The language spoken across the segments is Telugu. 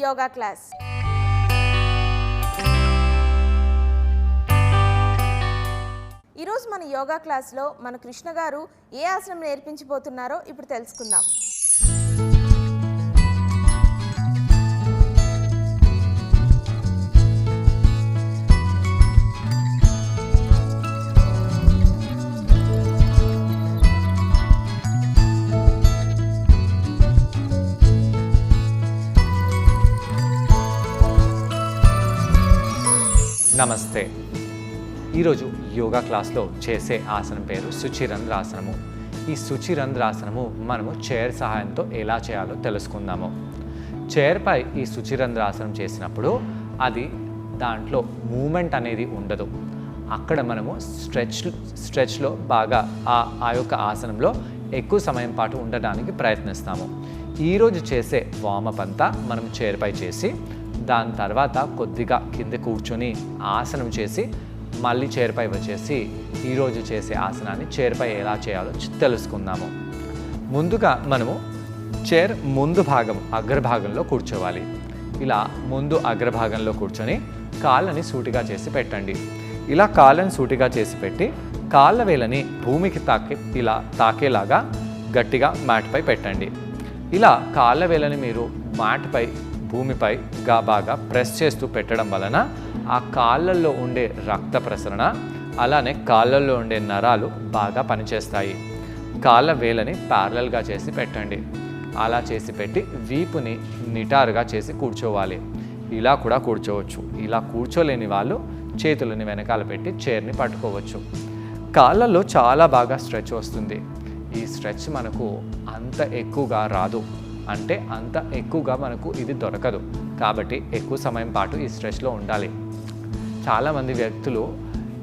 యోగా క్లాస్. ఈరోజు మన యోగా క్లాస్లో మన కృష్ణ గారు ఏ ఆసనం నేర్పించబోతున్నారో ఇప్పుడు తెలుసుకుందాం. నమస్తే. ఈరోజు యోగా క్లాస్లో చేసే ఆసనం పేరు శుచిరంధ్రాసనము. ఈ శుచిరంధ్రాసనము మనము చైర్ సహాయంతో ఎలా చేయాలో తెలుసుకుందాము. చైర్పై ఈ శుచిరంధ్రాసనం చేసినప్పుడు అది దాంట్లో మూమెంట్ అనేది ఉండదు. అక్కడ మనము స్ట్రెచ్లో బాగా ఆ యొక్క ఆసనంలో ఎక్కువ సమయం పాటు ఉండడానికి ప్రయత్నిస్తాము. ఈరోజు చేసే వార్మప్ అంతా మనం చైర్పై చేసి దాని తర్వాత కొద్దిగా కింద కూర్చొని ఆసనం చేసి మళ్ళీ చైర్పై వచ్చేసి ఈరోజు చేసే ఆసనాన్ని చైర్పై ఎలా చేయాలో తెలుసుకుందాము. ముందుగా మనము చైర్ ముందు భాగం అగ్రభాగంలో కూర్చోవాలి. ఇలా ముందు అగ్రభాగంలో కూర్చొని కాళ్ళని సూటిగా చేసి పెట్టండి. ఇలా కాళ్ళని సూటిగా చేసి పెట్టి కాళ్ళ వేలని భూమికి ఇలా తాకేలాగా గట్టిగా మ్యాట్పై పెట్టండి. ఇలా కాళ్ళ వేలని మీరు మ్యాట్పై భూమిపై బాగా ప్రెస్ చేస్తూ పెట్టడం వలన ఆ కాళ్ళల్లో ఉండే రక్త ప్రసరణ అలానే కాళ్ళల్లో ఉండే నరాలు బాగా పనిచేస్తాయి. కాళ్ళ వేలని ప్యారలల్గా చేసి పెట్టండి. అలా చేసి పెట్టి వీపుని నిటారుగా చేసి కూర్చోవాలి. ఇలా కూడా కూర్చోవచ్చు. ఇలా కూర్చోలేని వాళ్ళు చేతులని వెనకాల పెట్టి చైర్ని పట్టుకోవచ్చు. కాళ్ళల్లో చాలా బాగా స్ట్రెచ్ వస్తుంది. ఈ స్ట్రెచ్ మనకు అంత ఎక్కువగా రాదు, అంటే అంత ఎక్కువగా మనకు ఇది దొరకదు. కాబట్టి ఎక్కువ సమయం పాటు ఈ స్ట్రెచ్లో ఉండాలి. చాలామంది వ్యక్తులు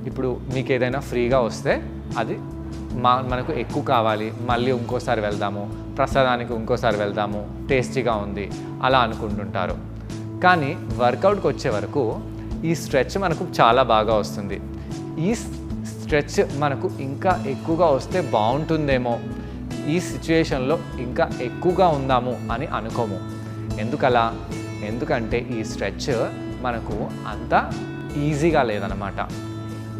ఇప్పుడు మీకు ఏదైనా ఫ్రీగా వస్తే అది మనకు ఎక్కువ కావాలి, మళ్ళీ ఇంకోసారి వెళ్దాము, ప్రసాదానికి ఇంకోసారి వెళ్దాము, టేస్టీగా ఉంది అలా అనుకుంటుంటారు. కానీ వర్కౌట్కి వచ్చే వరకు ఈ స్ట్రెచ్ మనకు చాలా బాగా వస్తుంది. ఈ స్ట్రెచ్ మనకు ఇంకా ఎక్కువగా వస్తే బాగుంటుందేమో, ఈ సిచ్యుయేషన్లో ఇంకా ఎక్కువగా ఉందాము అని అనుకోము. ఎందుకలా? ఎందుకంటే ఈ స్ట్రెచ్ మనకు అంత ఈజీగా లేదన్నమాట.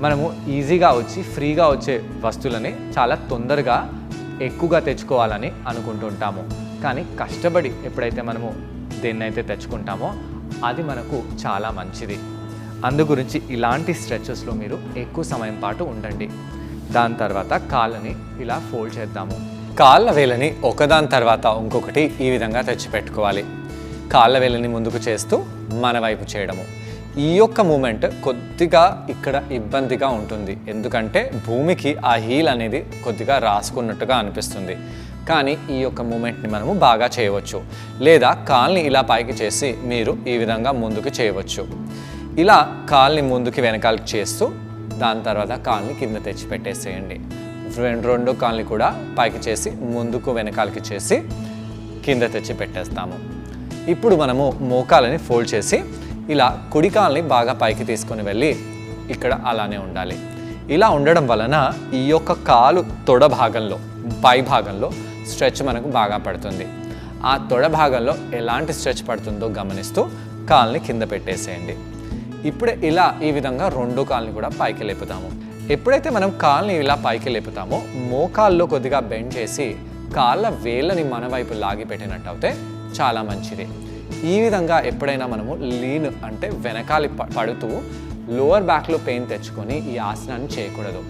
మనము ఈజీగా వచ్చి ఫ్రీగా వచ్చే వస్తువులని చాలా తొందరగా ఎక్కువగా తెచ్చుకోవాలని అనుకుంటుంటాము. కానీ కష్టపడి ఎప్పుడైతే మనము దేన్నైతే తెచ్చుకుంటామో అది మనకు చాలా మంచిది. అందుగురించి ఇలాంటి స్ట్రెచెస్లో మీరు ఎక్కువ సమయం పాటు ఉండండి. దాని తర్వాత కాళ్ళని ఇలా ఫోల్డ్ చేద్దాము. కాళ్ళ వేలని ఒకదాని తర్వాత ఇంకొకటి ఈ విధంగా తెచ్చిపెట్టుకోవాలి. కాళ్ళ వేలని ముందుకు చేస్తూ మన వైపు చేయడము. ఈ యొక్క మూమెంట్ కొద్దిగా ఇక్కడ ఇబ్బందిగా ఉంటుంది. ఎందుకంటే భూమికి ఆ హీల్ అనేది కొద్దిగా రాసుకున్నట్టుగా అనిపిస్తుంది. కానీ ఈ యొక్క మూమెంట్ని మనము బాగా చేయవచ్చు. లేదా కాల్ని ఇలా పైకి చేసి మీరు ఈ విధంగా ముందుకు చేయవచ్చు. ఇలా కాల్ని ముందుకి వెనకాలకి చేస్తూ దాని తర్వాత కాల్ని కింద తెచ్చి పెట్టేసేయండి. రెండో కాల్ని కూడా పైకి చేసి ముందుకు వెనకాలకి చేసి కింద తెచ్చి పెట్టేస్తాము. ఇప్పుడు మనము మోకాలని ఫోల్డ్ చేసి ఇలా కుడి కాల్ని బాగా పైకి తీసుకొని వెళ్ళి ఇక్కడ అలానే ఉండాలి. ఇలా ఉండడం వలన ఈ యొక్క కాలు తొడ భాగంలో పై భాగంలో స్ట్రెచ్ మనకు బాగా పడుతుంది. ఆ తొడ భాగంలో ఎలాంటి స్ట్రెచ్ పడుతుందో గమనిస్తూ కాల్ని కింద పెట్టేసేయండి. ఇప్పుడే ఇలా ఈ విధంగా రెండో కాల్ని కూడా పైకి లేపుతాము. ఎప్పుడైతే మనం కాల్ని ఇలా పైకి లేపుతామో మోకాల్లో కొద్దిగా బెండ్ చేసి కాళ్ళ వేళ్ళని మన వైపు లాగి పెట్టినట్టు అయితే చాలా మంచిది. ఈ విధంగా ఎప్పుడైనా మనము లీన్ అంటే వెనకాలి పడుతూ లోవర్ బ్యాక్లో పెయిన్ తెచ్చుకొని ఈ ఆసనాన్ని చేయకూడదు.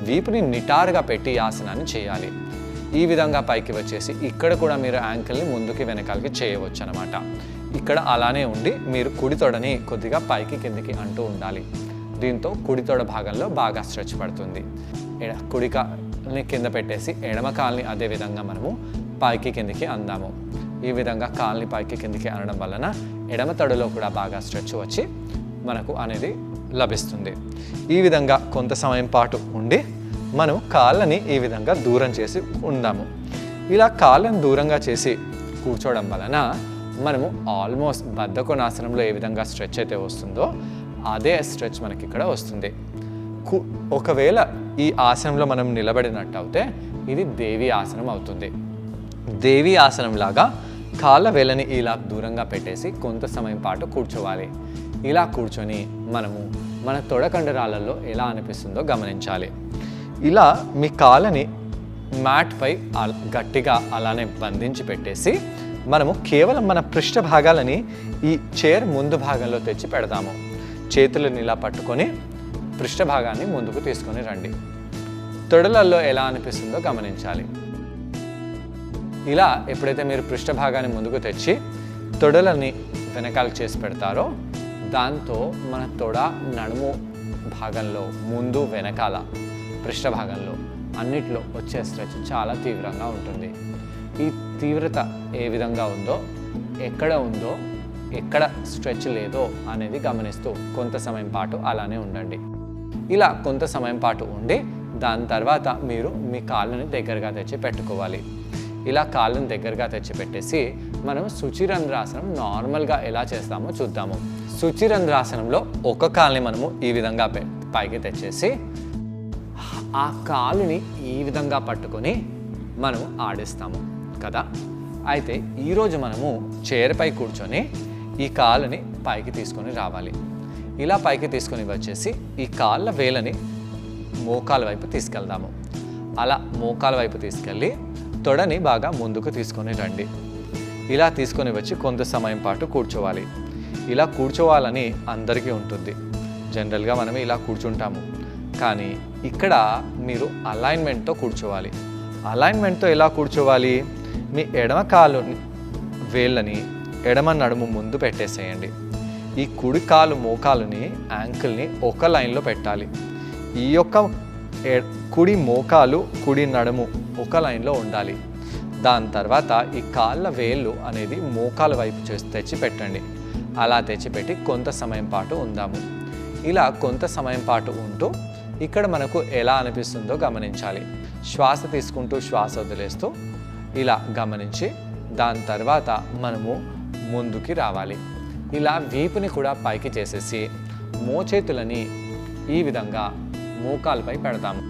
వీపుని నిటారుగా పెట్టి ఈ ఆసనాన్ని చేయాలి. ఈ విధంగా పైకి వచ్చేసి ఇక్కడ కూడా మీరు యాంకిల్ని ముందుకి వెనకాలకి చేయవచ్చు అన్నమాట. ఇక్కడ అలానే ఉండి మీరు కుడి తొడని కొద్దిగా పైకి కిందికి అంటూ ఉండాలి. దీంతో కుడి తొడ భాగంలో బాగా స్ట్రెచ్ పడుతుంది. కుడి కాల్ని కింద పెట్టేసి ఎడమ కాల్ని అదే విధంగా మనము పైకి కిందికి అందాము. ఈ విధంగా కాల్ని పైకి కిందికి అనడం వలన ఎడమ తొడలో కూడా బాగా స్ట్రెచ్ వచ్చి మనకు అనేది లభిస్తుంది. ఈ విధంగా కొంత సమయం పాటు ఉండి మనం కాళ్ళని ఈ విధంగా దూరం చేసి ఉందాము. ఇలా కాళ్ళని దూరంగా చేసి కూర్చోవడం వలన మనము ఆల్మోస్ట్ బద్ధకోణాసనంలో ఏ విధంగా స్ట్రెచ్ అయితే వస్తుందో అదే స్ట్రెచ్ మనకి ఇక్కడ వస్తుంది. ఒకవేళ ఈ ఆసనంలో మనం నిలబడినట్టు అయితే ఇది దేవి ఆసనం అవుతుంది. దేవి ఆసనం లాగా కాళ్ళ వేళ్ళని ఇలా దూరంగా పెట్టేసి కొంత సమయం పాటు కూర్చోవాలి. ఇలా కూర్చొని మనము మన తొడ కండరాలలో ఎలా అనిపిస్తుందో గమనించాలి. ఇలా మీ కాళ్ళని మ్యాట్పై గట్టిగా అలానే బంధించి పెట్టేసి మనము కేవలం మన పృష్ఠ భాగాలని ఈ చైర్ ముందు భాగంలో తెచ్చి పెడతాము. చేతులను ఇలా పట్టుకొని పృష్ఠ భాగాన్ని ముందుకు తీసుకొని రండి. తొడలలో ఎలా అనిపిస్తుందో గమనించాలి. ఇలా ఎప్పుడైతే మీరు పృష్ఠ భాగాన్ని ముందుకు తెచ్చి తొడలని వెనకాలకు చేసి పెడతారో దాంతో మన తొడ నడుము భాగంలో ముందు వెనకాల పృష్ఠ భాగంలో అన్నిట్లో వచ్చే స్ట్రెచ్ చాలా తీవ్రంగా ఉంటుంది. ఈ తీవ్రత ఏ విధంగా ఉందో, ఎక్కడ స్ట్రెచ్ లేదో అనేది గమనిస్తూ కొంత సమయం పాటు అలానే ఉండండి. ఇలా కొంత సమయం పాటు ఉండి దాని తర్వాత మీరు మీ కాళ్ళని దగ్గరగా తెచ్చి పెట్టుకోవాలి. ఇలా కాళ్ళని దగ్గరగా తెచ్చి పెట్టేసి మనం శుచిరంధ్రాసనం నార్మల్గా ఎలా చేస్తామో చూద్దాము. శుచిరంధ్రాసనంలో ఒక కాలుని మనము ఈ విధంగా పైకి తెచ్చేసి ఆ కాలుని ఈ విధంగా పట్టుకొని మనము ఆడిస్తాము కదా. అయితే ఈరోజు మనము చైర్పై కూర్చొని ఈ కాలుని పైకి తీసుకొని రావాలి. ఇలా పైకి తీసుకొని వచ్చేసి ఈ కాళ్ళ వేలని మోకాల వైపు తీసుకెళ్దాము. అలా మోకాల వైపు తీసుకెళ్ళి తొడని బాగా ముందుకు తీసుకొని రండి. ఇలా తీసుకొని వచ్చి కొంత సమయం పాటు కూర్చోవాలి. ఇలా కూర్చోవాలని అందరికీ ఉంటుంది. జనరల్గా మనం ఇలా కూర్చుంటాము. కానీ ఇక్కడ మీరు అలైన్మెంట్తో కూర్చోవాలి. అలైన్మెంట్తో ఎలా కూర్చోవాలి? మీ ఎడమ కాలు వేళ్ళని ఎడమ నడుము ముందు పెట్టేసేయండి. ఈ కుడి కాలు మోకాలుని యాంకిల్ని ఒక లైన్లో పెట్టాలి. ఈ యొక్క కుడి మోకాలు కుడి నడుము ఒక లైన్లో ఉండాలి. దాని తర్వాత ఈ కాళ్ళ వేళ్ళు అనేది మోకాల వైపు తెచ్చి పెట్టండి. అలా తెచ్చిపెట్టి కొంత సమయం పాటు ఉందాము. ఇలా కొంత సమయం పాటు ఉంటూ ఇక్కడ మనకు ఎలా అనిపిస్తుందో గమనించాలి. శ్వాస తీసుకుంటూ శ్వాస వదిలేస్తూ ఇలా గమనించి దాని తర్వాత మనము ముందుకి రావాలి. ఇలా వీపుని కూడా పైకి చేసేసి మోచేతులని ఈ విధంగా మోకాలపై పెడతాము.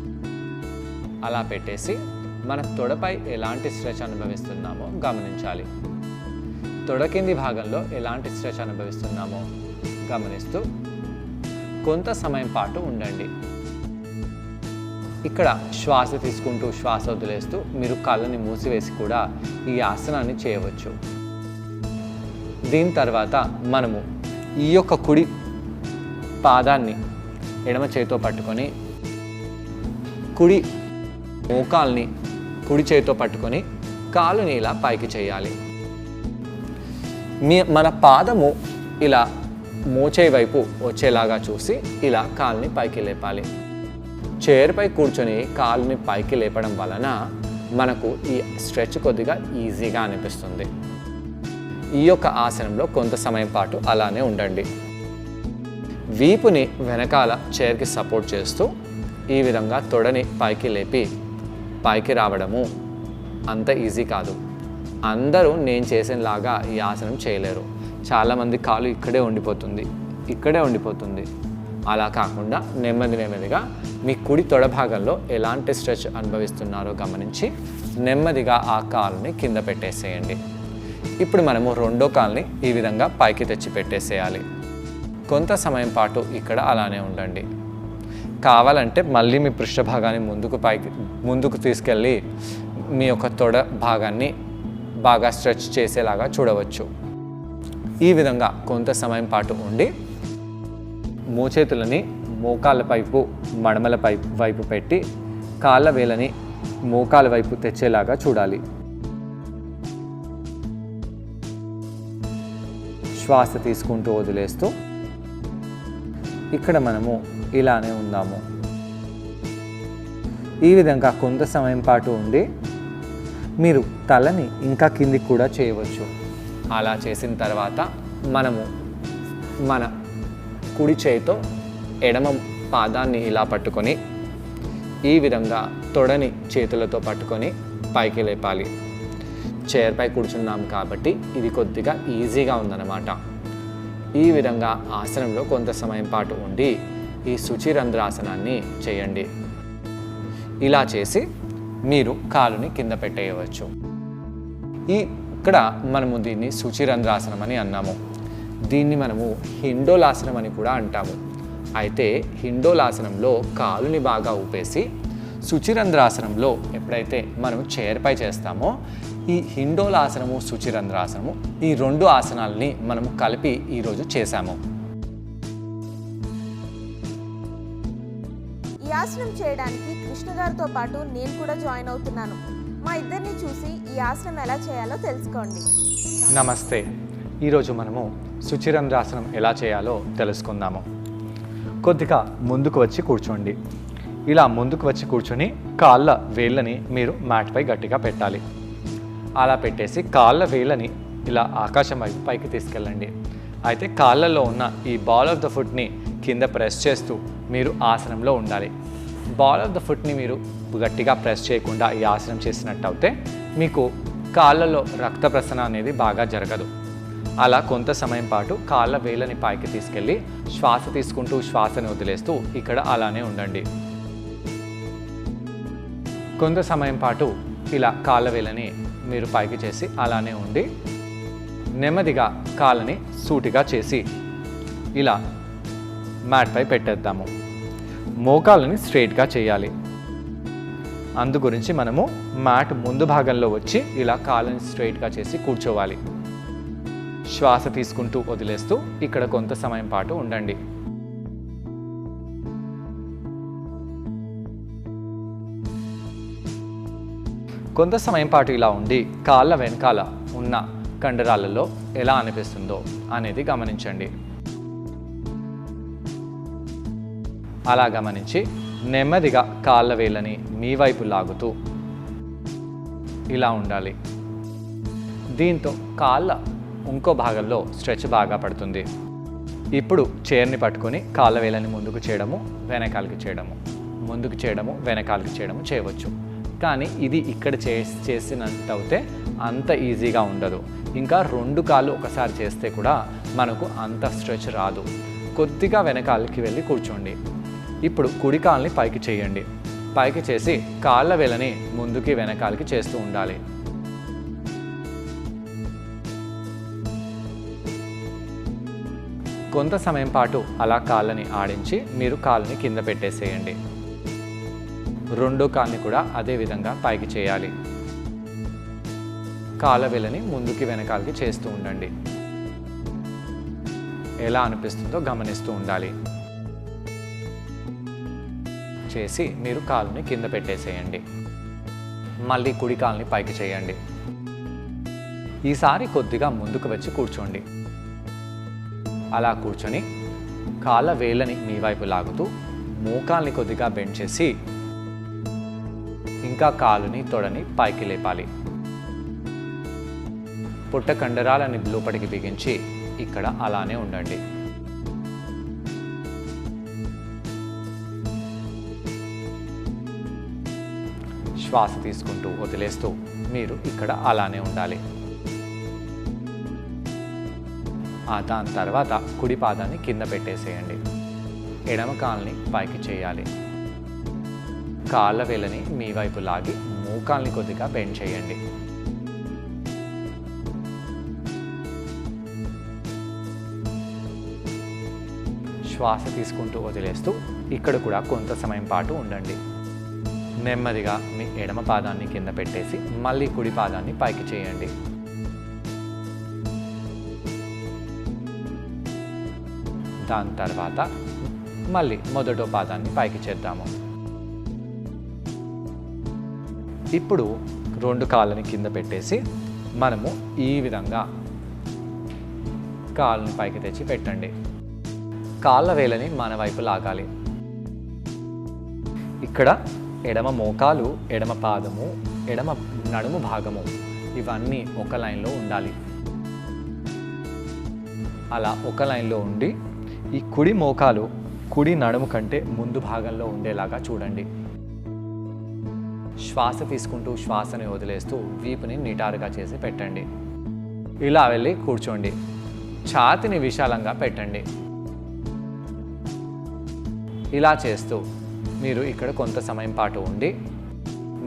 అలా పెట్టేసి మన తొడపై ఎలాంటి స్ట్రెచ్ అనుభవిస్తున్నామో గమనించాలి. తొడ కింది భాగంలో ఎలాంటి స్ట్రెచ్ అనుభవిస్తున్నామో గమనిస్తూ కొంత సమయం పాటు ఉండండి. ఇక్కడ శ్వాస తీసుకుంటూ శ్వాస వదిలేస్తూ మీరు కళ్ళని మూసివేసి కూడా ఈ ఆసనాన్ని చేయవచ్చు. దీని తర్వాత మనము ఈ యొక్క కుడి పాదాన్ని ఎడమ చేతితో పట్టుకొని కుడి మోకాల్ని కుడి చేతితో పట్టుకొని కాలుని ఇలా పైకి చేయాలి. మన పాదము ఇలా మోచేయి వైపు వచ్చేలాగా చూసి ఇలా కాలుని పైకి లేపాలి. చైర్పై కూర్చొని కాలుని పైకి లేపడం వలన మనకు ఈ స్ట్రెచ్ కొద్దిగా ఈజీగా అనిపిస్తుంది. ఈ యొక్క ఆసనంలో కొంత సమయం పాటు అలానే ఉండండి. వీపుని వెనకాల చైర్కి సపోర్ట్ చేస్తూ ఈ విధంగా తొడని పైకి లేపి పైకి రావడము అంత ఈజీ కాదు. అందరూ నేను చేసేలాగా ఈ ఆసనం చేయలేరు. చాలామంది కాలు ఇక్కడే ఉండిపోతుంది. అలా కాకుండా నెమ్మదిగా మీ కుడి తొడ భాగంలో ఎలాంటి స్ట్రెచ్ అనుభవిస్తున్నారో గమనించి నెమ్మదిగా ఆ కాలుని కింద పెట్టేసేయండి. ఇప్పుడు మనము రెండో కాలుని ఈ విధంగా పైకి తెచ్చి పెట్టేసేయాలి. కొంత సమయం పాటు ఇక్కడ అలానే ఉండండి. కావాలంటే మళ్ళీ మీ పృష్ఠ భాగాన్ని ముందుకు తీసుకెళ్ళి మీ యొక్క తొడ భాగాన్ని బాగా స్ట్రెచ్ చేసేలాగా చూడవచ్చు. ఈ విధంగా కొంత సమయం పాటు ఉండి మోచేతులని మోకాళ్ళ వైపు మడమల వైపు పెట్టి కాళ్ళ వేలని మోకాళ్ళ వైపు తెచ్చేలాగా చూడాలి. శ్వాస తీసుకుంటూ వదిలేస్తూ ఇక్కడ మనము ఇలానే ఉందాము. ఈ విధంగా కొంత సమయం పాటు ఉండి మీరు తలని ఇంకా కిందికి కూడా చేయవచ్చు. అలా చేసిన తర్వాత మనము మన కుడి చేయితో ఎడమ పాదాన్ని ఇలా పట్టుకొని ఈ విధంగా తొడని చేతులతో పట్టుకొని పైకి లేపాలి. చైర్పై కూర్చున్నాం కాబట్టి ఇది కొద్దిగా ఈజీగా ఉందన్నమాట. ఈ విధంగా ఆసనంలో కొంత సమయం పాటు ఉండి ఈ శుచిరంధ్రాసనాన్ని చేయండి. ఇలా చేసి మీరు కాలుని కింద పెట్టేయవచ్చు. ఈ ఇక్కడ మనము దీన్ని శుచిరంధ్రాసనం అని అన్నాము. దీన్ని మనము హిండోలాసనం అని కూడా అంటాము. అయితే హిండోలాసనంలో కాలుని బాగా ఊపేసి, శుచిరంధ్రాసనంలో ఎప్పుడైతే మనం చైర్పై చేస్తామో ఈ హిండోలాసనము శుచిరంధ్రాసనము ఈ 2 ఆసనాలని మనము కలిపి ఈరోజు చేశాము. ఈ ఆసనం చేయడానికి కృష్ణ గారితో పాటు నేను కూడా జాయిన్ అవుతున్నాను. మా ఇద్దరిని చూసి ఈ ఆసనం ఎలా చేయాలో తెలుసుకోండి. నమస్తే. ఈరోజు మనము శుచిరంధ్రాసనం ఎలా చేయాలో తెలుసుకుందాము. కొద్దిగా ముందుకు వచ్చి కూర్చోండి. ఇలా ముందుకు వచ్చి కూర్చొని కాళ్ళ వేళ్ళని మీరు మ్యాట్పై గట్టిగా పెట్టాలి. అలా పెట్టేసి కాళ్ళ వేళ్ళని ఇలా ఆకాశం వైపు పైకి తీసుకెళ్ళండి. అయితే కాళ్ళల్లో ఉన్న ఈ బాల్ ఆఫ్ ద ఫుట్ని కింద ప్రెస్ చేస్తూ మీరు ఆసనంలో ఉండాలి. బాల్ ఆఫ్ ద ఫుట్ని మీరు గట్టిగా ప్రెస్ చేయకుండా ఈ ఆసనం చేసినట్టు అయితే మీకు కాళ్ళలో రక్త ప్రసరణ అనేది బాగా జరగదు. అలా కొంత సమయం పాటు కాళ్ళ వేళ్ళని పైకి తీసుకెళ్ళి శ్వాస తీసుకుంటూ శ్వాసని వదిలేస్తూ ఇక్కడ అలానే ఉండండి. కొంత సమయం పాటు ఇలా కాళ్ళ వేళ్ళని మీరు పైకి చేసి అలానే ఉండి నెమ్మదిగా కాళ్ళని సూటిగా చేసి ఇలా మ్యాట్పై పెట్టేద్దాము. మోకాళ్ళని స్ట్రైట్గా చేయాలి. అందు గురించి మనము మ్యాట్ ముందు భాగంలో వచ్చి ఇలా కాళ్ళని స్ట్రైట్గా చేసి కూర్చోవాలి. శ్వాస తీసుకుంటూ వదిలేస్తూ ఇక్కడ కొంత సమయం పాటు ఉండండి. కొంత సమయం పాటు ఇలా ఉండి కాళ్ళ వెనకాల ఉన్న కండరాలలో ఎలా అనిపిస్తుందో అనేది గమనించండి. అలా గమనించి నెమ్మదిగా కాళ్ళ వేళ్ళని మీ వైపు లాగుతూ ఇలా ఉండాలి. దీంతో కాళ్ళ ఇంకో భాగంలో స్ట్రెచ్ బాగా పడుతుంది. ఇప్పుడు చైర్ని పట్టుకొని కాళ్ళ వేళ్ళని ముందుకు చేయడము, వెనకాలకి చేయడము, ముందుకు చేయడము, వెనకాలకి చేయడము చేయవచ్చు. కానీ ఇది ఇక్కడ చేసినట్టయితే అంత ఈజీగా ఉండదు. ఇంకా 2 కాళ్ళు ఒకసారి చేస్తే కూడా మనకు అంత స్ట్రెచ్ రాదు. కొద్దిగా వెనకాలకి వెళ్ళి కూర్చోండి. ఇప్పుడు కుడి కాళ్ళని పైకి చేయండి. పైకి చేసి కాళ్ళ వేళ్ళని ముందుకి వెనకాలకి చేస్తూ ఉండాలి. కొంత సమయం పాటు అలా కాళ్ళని ఆడించి మీరు కాళ్ళని కింద పెట్టేసేయండి. 2వ కాళ్ళని కూడా అదే విధంగా పైకి చేయాలి. కాళ్ళ వేళ్ళని ముందుకి వెనకాలకి చేస్తూ ఉండండి. ఎలా అనిపిస్తుందో గమనిస్తూ ఉండాలి. చేసి మీరు కాళ్ళని కింద పెట్టేసేయండి. మళ్ళీ కుడి కాళ్ళని పైకి చేయండి. ఈసారి కొద్దిగా ముందుకు వచ్చి కూర్చోండి. అలా కూర్చొని కాళ్ళ వేళ్ళని మీ వైపు లాగుతూ మోకాల్ని కొద్దిగా బెండ్ చేసి ఇంకా కాలుని తొడని పైకి లేపాలి. పుట్ట కండరాలని లోపలికి బిగించి ఇక్కడ అలానే ఉండండి. శ్వాస తీసుకుంటూ వదిలేస్తూ మీరు ఇక్కడ అలానే ఉండాలి. దాని తర్వాత కుడి పాదాన్ని కింద పెట్టేసేయండి. ఎడమ కాల్ని పైకి చేయాలి. కాళ్ళ వేళ్ళని మీ వైపు లాగి మోకాల్ని కొద్దిగా బెండ్ చేయండి. శ్వాస తీసుకుంటూ వదిలేస్తూ ఇక్కడ కూడా కొంత సమయం పాటు ఉండండి. నెమ్మదిగా మీ ఎడమ పాదాన్ని కింద పెట్టేసి మళ్ళీ కుడి పాదాన్ని పైకి చేయండి. దాని తర్వాత మళ్ళీ మొదటో పాదాన్ని పైకి చేద్దాము. ఇప్పుడు 2 కాళ్ళని కింద పెట్టేసి మనము ఈ విధంగా కాళ్ళని పైకి తెచ్చి పెట్టండి. కాళ్ళ వేళ్ళని మన వైపు లాగాలి. ఇక్కడ ఎడమ మోకాలు, ఎడమ పాదము, ఎడమ నడుము భాగము ఇవన్నీ ఒక లైన్లో ఉండాలి. అలా ఒక లైన్లో ఉండి ఈ కుడి మోకాలు కుడి నడుము కంటే ముందు భాగంలో ఉండేలాగా చూడండి. శ్వాస తీసుకుంటూ శ్వాసని వదిలేస్తూ వీపుని నిటారుగా చేసి పెట్టండి. ఇలా వెళ్ళి కూర్చోండి. ఛాతిని విశాలంగా పెట్టండి. ఇలా చేస్తూ మీరు ఇక్కడ కొంత సమయం పాటు ఉండి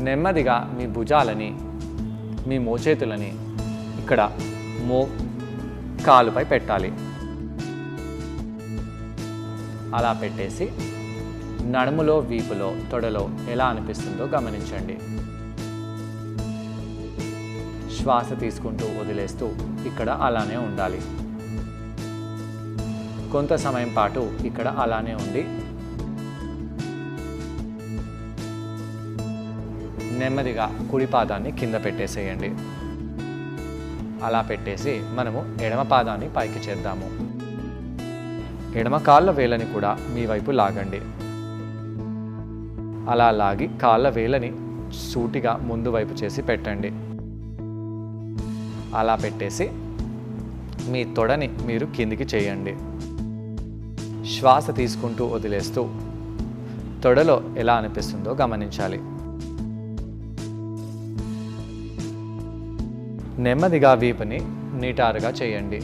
నెమ్మదిగా మీ భుజాలని, మీ మోచేతులని ఇక్కడ కాలుపై పెట్టాలి. అలా పెట్టేసి నడుములో, వీపులో, తొడలో ఎలా అనిపిస్తుందో గమనించండి. శ్వాస తీసుకుంటూ వదిలేస్తూ ఇక్కడ అలానే ఉండాలి. కొంత సమయం పాటు ఇక్కడ అలానే ఉండి నెమ్మదిగా కుడి పాదాన్ని కింద పెట్టేసేయండి. అలా పెట్టేసి మనము ఎడమ పాదాన్ని పైకి చేద్దాము. ఎడమ కాళ్ళ వేలని కూడా మీ వైపు లాగండి. అలా లాగి కాళ్ళ వేలని సూటిగా ముందు వైపు చేసి పెట్టండి. అలా పెట్టేసి మీ తొడని మీరు కిందికి చేయండి. శ్వాస తీసుకుంటూ వదిలేస్తూ తొడలో ఎలా అనిపిస్తుందో గమనించాలి. నెమ్మదిగా వీపుని నిటారుగా చేయండి.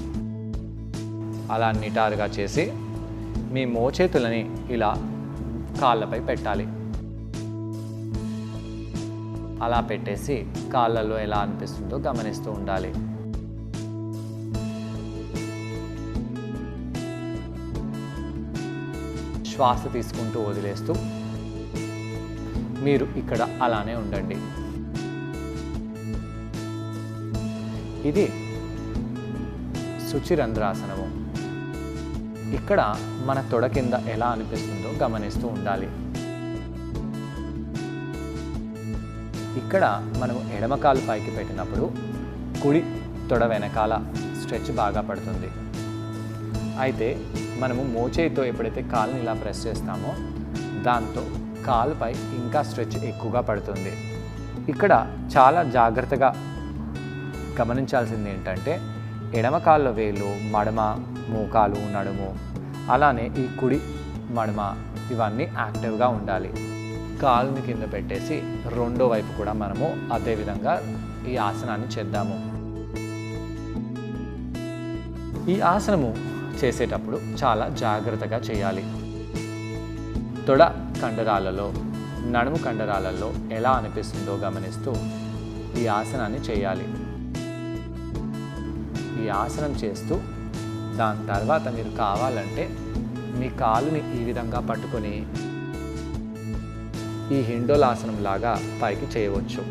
అలా నిటారుగా చేసి మీ మోచేతులని ఇలా కాళ్ళపై పెట్టాలి. అలా పెట్టేసి కాళ్ళలో ఎలా అనిపిస్తుందో గమనిస్తూ ఉండాలి. శ్వాస తీసుకుంటూ వదిలేస్తూ మీరు ఇక్కడ అలానే ఉండండి. ఇది శుచిరంధ్రాసనము. ఇక్కడ మన తొడ కింద ఎలా అనిపిస్తుందో గమనిస్తూ ఉండాలి. ఇక్కడ మనము ఎడమ కాలు పైకి పెట్టినప్పుడు కుడి తొడ వెనకాల స్ట్రెచ్ బాగా పడుతుంది. అయితే మనము మోచేయితో ఎప్పుడైతే కాలుని ఇలా ప్రెస్ చేస్తామో దాంతో కాలుపై ఇంకా స్ట్రెచ్ ఎక్కువగా పడుతుంది. ఇక్కడ చాలా జాగ్రత్తగా గమనించాల్సింది ఏంటంటే ఎడమ కాళ్ళ వేలు, మడమ, మోకాలు, నడుము, అలానే ఈ కుడి మడమ ఇవన్నీ యాక్టివ్గా ఉండాలి. కాలుని కింద పెట్టేసి రెండో వైపు కూడా మనము అదే విధంగా ఈ ఆసనాన్ని చేద్దాము. ఈ ఆసనము చేసేటప్పుడు చాలా జాగ్రత్తగా చేయాలి. తొడ కండరాలలో, నడుము కండరాలలో ఎలా అనిపిస్తుందో గమనిస్తూ ఈ ఆసనాన్ని చేయాలి. ఈ ఆసనం చేస్తూ దాని తర్వాత మీరు కావాలంటే మీ కాలుని ఈ విధంగా పట్టుకొని ఈ హిండోలాసనం లాగా పైకి చేయవచ్చు.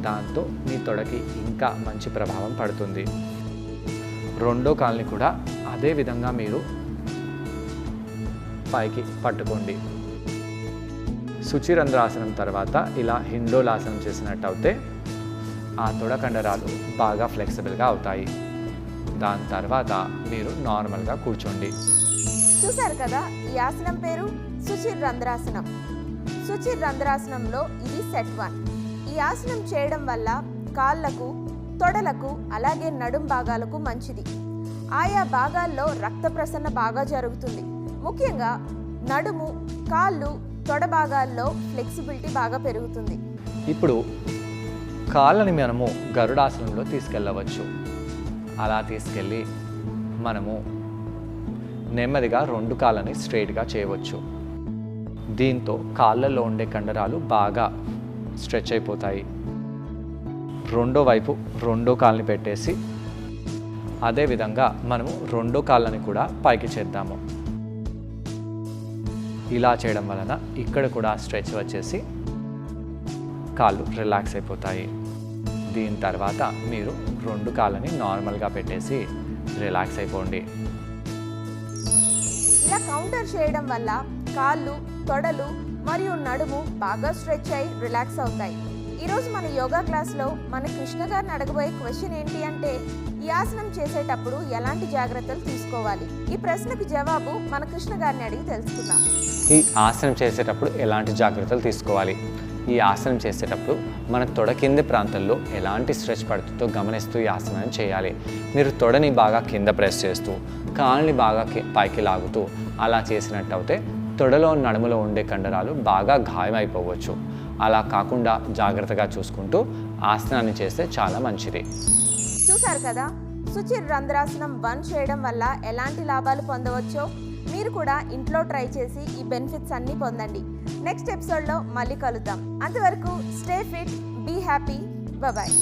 దాంతో మీ తొడకి ఇంకా మంచి ప్రభావం పడుతుంది. రెండో కాలుని కూడా అదే విధంగా మీరు పైకి పట్టుకోండి. శుచిరంధ్రాసనం తర్వాత ఇలా హిండోలాసనం చేసినట్టయితే ఆ తొడ కండరాలు బాగా ఫ్లెక్సిబుల్గా అవుతాయి. దాని తర్వాత మీరు నార్మల్గా కూర్చోండి. చూశారు కదా, ఈ ఆసనం పేరు శుచిరంధ్రాసనం. శుచిరంధ్రాసనంలో ఇది సెట్ 1. ఈ ఆసనం చేయడం వల్ల కాళ్ళకు, తొడలకు, అలాగే నడుం భాగాలకు మంచిది. ఆయా భాగాల్లో రక్త ప్రసరణ బాగా జరుగుతుంది. ముఖ్యంగా నడుము, కాళ్ళు, తొడ భాగాల్లో ఫ్లెక్సిబిలిటీ బాగా పెరుగుతుంది. ఇప్పుడు కాళ్ళని మనము గరుడాసనంలో తీసుకెళ్ళవచ్చు. అలా తీసుకెళ్ళి మనము నెమ్మదిగా రెండు కాళ్ళని స్ట్రైట్గా చేయవచ్చు. దీంతో కాళ్ళల్లో ఉండే కండరాలు బాగా స్ట్రెచ్ అయిపోతాయి. రెండో వైపు రెండో కాళ్ళని పెట్టేసి అదేవిధంగా మనము రెండో కాళ్ళని కూడా పైకి చేద్దాము. ఇలా చేయడం వలన ఇక్కడ కూడా స్ట్రెచ్ వచ్చేసి కాళ్ళు రిలాక్స్ అయిపోతాయి. దీని తర్వాత మీరు రెండు కాళ్ళని నార్మల్గా పెట్టేసి రిలాక్స్ అయిపోండి. ఇలా కౌంటర్ చేయడం వల్ల కాళ్ళు, తొడలు మరియు నడుము బాగా స్ట్రెచ్ అయి రిలాక్స్ అవుతాయి. ఈరోజు మన యోగా క్లాస్లో మన కృష్ణ గారిని అడగబోయే క్వశ్చన్ ఏంటి అంటే, ఈ ఆసనం చేసేటప్పుడు ఎలాంటి జాగ్రత్తలు తీసుకోవాలి? ఈ ప్రశ్నకు జవాబు మన కృష్ణ గారిని అడిగి తెలుసుకుందాం. ఈ ఆసనం చేసేటప్పుడు ఎలాంటి జాగ్రత్తలు తీసుకోవాలి? ఈ ఆసనం చేసేటప్పుడు మన తొడ కింది ప్రాంతంలో ఎలాంటి స్ట్రెచ్ పడుతుందో గమనిస్తూ ఈ ఆసనాన్ని చేయాలి. మీరు తొడని బాగా కింద ప్రెస్ చేస్తూ కాళ్ళని బాగా పైకి లాగుతూ అలా చేసినట్టయితే తొడలో, నడుములో ఉండే కండరాలు బాగా గాయమైపోవచ్చు. అలా కాకుండా జాగ్రత్తగా చూసుకుంటూ ఆసనాన్ని చేస్తే చాలా మంచిది. చూశారు కదా, శుచిరంధ్రాసనం 1 చేయడం వల్ల ఎలాంటి లాభాలు పొందవచ్చో మీరు కూడా ఇంట్లో ట్రై చేసి ఈ బెనిఫిట్స్ అన్నీ పొందండి. నెక్స్ట్ ఎపిసోడ్లో మళ్ళీ కలుద్దాం. అంతవరకు stay fit, be happy, bye.